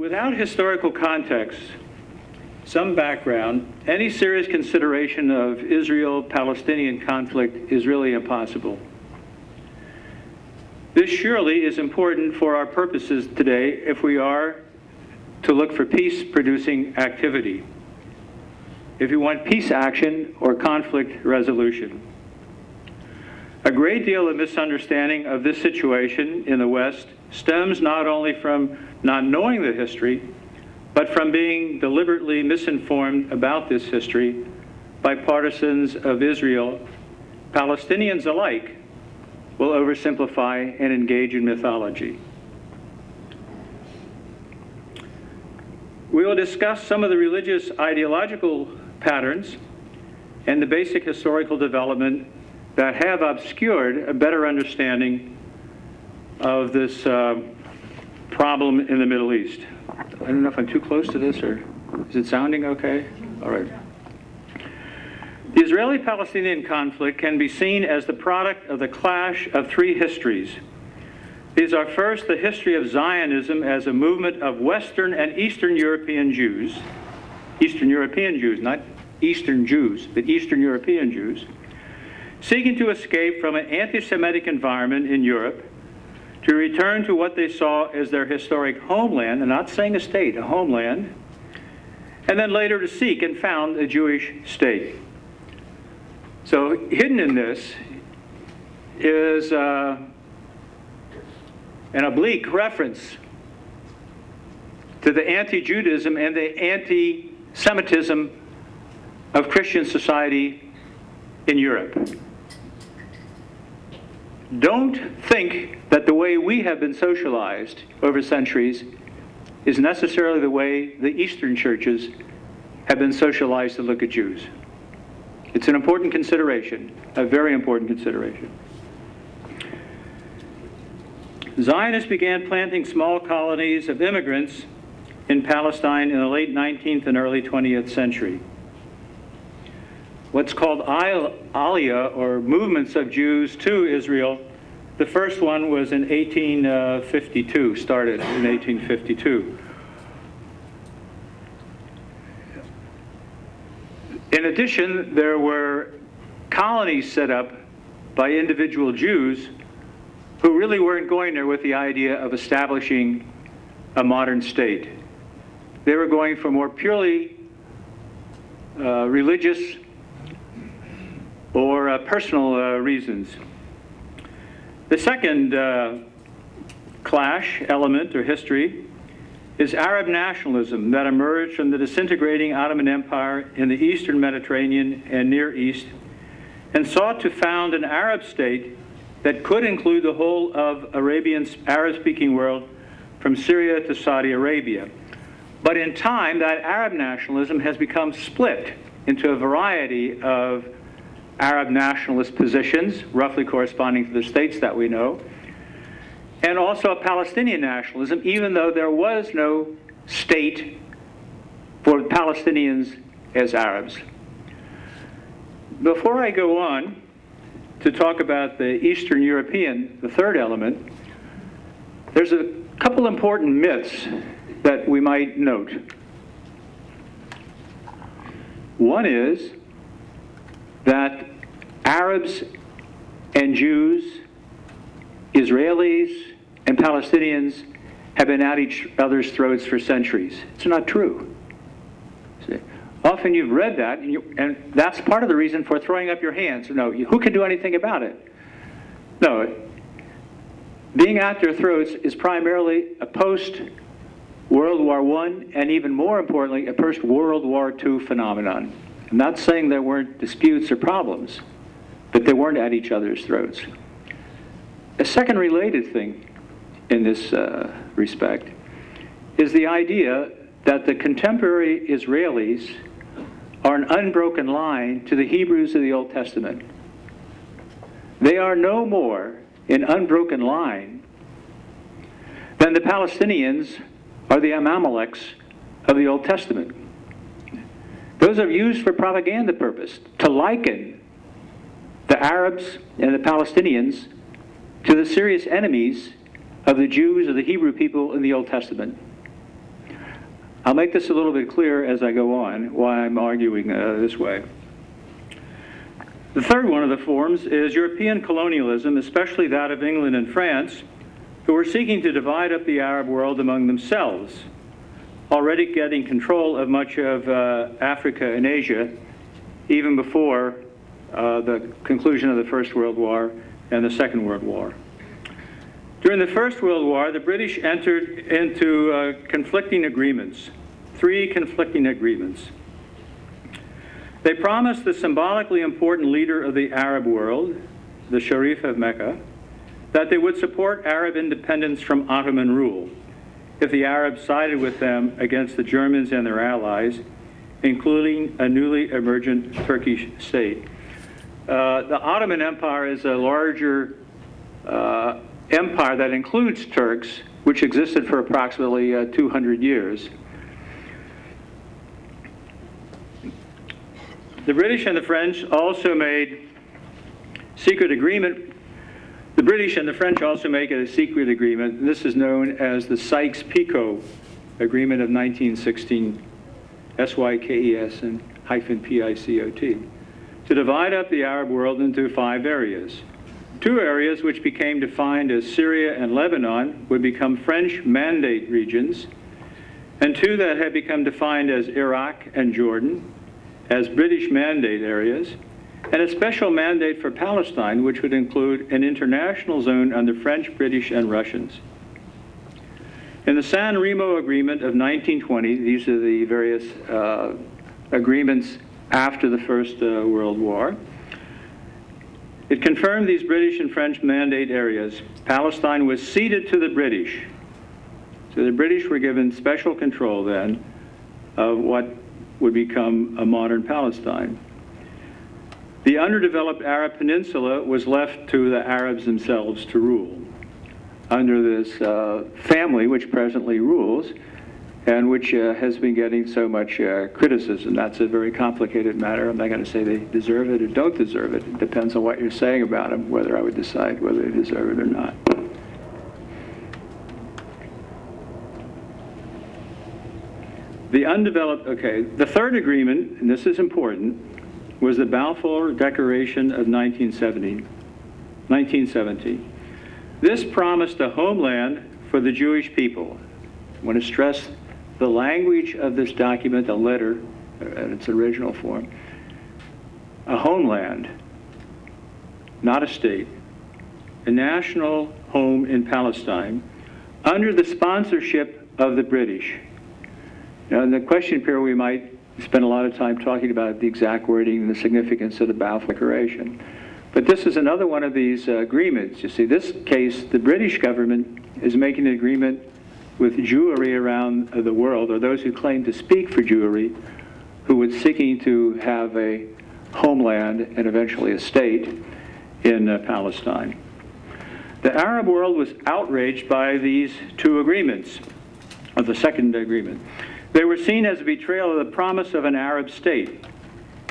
Without historical context, some background, any serious consideration of Israel-Palestinian conflict is really impossible. This surely is important for our purposes today if we are to look for peace-producing activity, if you want peace action or conflict resolution. A great deal of misunderstanding of this situation in the West stems not only from not knowing the history, but from being deliberately misinformed about this history by partisans of Israel. Palestinians alike will oversimplify and engage in mythology. We will discuss some of the religious ideological patterns and the basic historical development that have obscured a better understanding of this problem in the Middle East. I don't know if I'm too close to this, or is it sounding okay? All right. The Israeli-Palestinian conflict can be seen as the product of the clash of three histories. These are first the history of Zionism as a movement of Western and Eastern European Jews, not Eastern Jews, but Eastern European Jews, seeking to escape from an anti-Semitic environment in Europe to return to what they saw as their historic homeland, and not saying a state, a homeland, and then later to seek and found a Jewish state. So hidden in this is an oblique reference to the anti-Judaism and the anti-Semitism of Christian society in Europe. Don't think that the way we have been socialized over centuries is necessarily the way the Eastern churches have been socialized to look at Jews. It's an important consideration, a very important consideration. Zionists began planting small colonies of immigrants in Palestine in the late 19th and early 20th century. What's called Aliyah, or movements of Jews to Israel, the first one was in 1852, started in 1852. In addition, there were colonies set up by individual Jews who really weren't going there with the idea of establishing a modern state. They were going for more purely religious or personal reasons. The second clash element or history is Arab nationalism that emerged from the disintegrating Ottoman Empire in the Eastern Mediterranean and Near East, and sought to found an Arab state that could include the whole of Arabian Arab-speaking world from Syria to Saudi Arabia. But in time, that Arab nationalism has become split into a variety of Arab nationalist positions, roughly corresponding to the states that we know, and also a Palestinian nationalism, even though there was no state for Palestinians as Arabs. Before I go on to talk about the Eastern European, the third element, there's a couple important myths that we might note. One is that Arabs and Jews, Israelis and Palestinians have been at each other's throats for centuries. It's not true. See? Often you've read that, and that's part of the reason for throwing up your hands. No, who can do anything about it? No, being at their throats is primarily a post-World War I, and even more importantly, a post-World War II phenomenon. I'm not saying there weren't disputes or problems, but they weren't at each other's throats. A second related thing in this respect is the idea that the contemporary Israelis are an unbroken line to the Hebrews of the Old Testament. They are no more an unbroken line than the Palestinians are the Amaleks of the Old Testament. Those are used for propaganda purpose, to liken the Arabs and the Palestinians to the serious enemies of the Jews or the Hebrew people in the Old Testament. I'll make this a little bit clearer as I go on, why I'm arguing this way. The third one of the forms is European colonialism, especially that of England and France, who were seeking to divide up the Arab world among themselves, already getting control of much of Africa and Asia, even before the conclusion of the First World War and the Second World War. During the First World War, the British entered into conflicting agreements, 3 conflicting agreements. They promised the symbolically important leader of the Arab world, the Sharif of Mecca, that they would support Arab independence from Ottoman rule if the Arabs sided with them against the Germans and their allies, including a newly emergent Turkish state. The Ottoman Empire is a larger empire that includes Turks, which existed for approximately 200 years. The British and the French also made secret agreement. The British and the French also make a secret agreement. This is known as the Sykes-Picot Agreement of 1916, S-Y-K-E-S and -P-I-C-O-T, to divide up the Arab world into 5 areas. 2 areas which became defined as Syria and Lebanon would become French mandate regions, and 2 that had become defined as Iraq and Jordan as British mandate areas, and a special mandate for Palestine, which would include an international zone under French, British, and Russians. In the San Remo Agreement of 1920, these are the various agreements after the First World War, it confirmed these British and French mandate areas. Palestine was ceded to the British. So the British were given special control then of what would become a modern Palestine. The underdeveloped Arab Peninsula was left to the Arabs themselves to rule under this family which presently rules and which has been getting so much criticism. That's a very complicated matter. I'm not going to say they deserve it or don't deserve it. It depends on what you're saying about them, whether I would decide whether they deserve it or not. The undeveloped, okay, the third agreement, and this is important, was the Balfour Declaration of 1970. This promised a homeland for the Jewish people. I want to stress the language of this document, the letter, in its original form. A homeland, not a state, a national home in Palestine under the sponsorship of the British. Now, in the question period, we might spend a lot of time talking about the exact wording and the significance of the Balfour Declaration. But this is another one of these agreements. You see, this case, the British government is making an agreement with Jewry around the world, or those who claim to speak for Jewry, who were seeking to have a homeland and eventually a state in Palestine. The Arab world was outraged by these 2 agreements, or the second agreement. They were seen as a betrayal of the promise of an Arab state.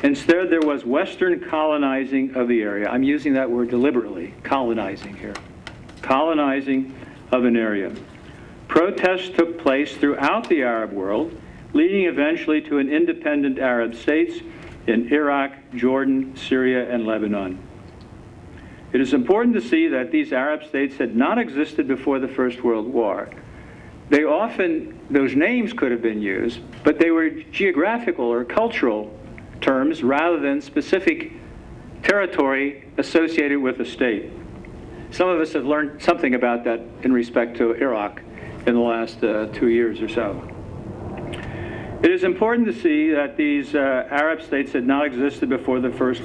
Instead, there was Western colonizing of the area. I'm using that word deliberately, colonizing here. Colonizing of an area. Protests took place throughout the Arab world, leading eventually to an independent Arab states in Iraq, Jordan, Syria, and Lebanon. It is important to see that these Arab states had not existed before the First World War. They often, those names could have been used, but they were geographical or cultural terms rather than specific territory associated with a state. Some of us have learned something about that in respect to Iraq in the last 2 years or so. It is important to see that these Arab states had not existed before the First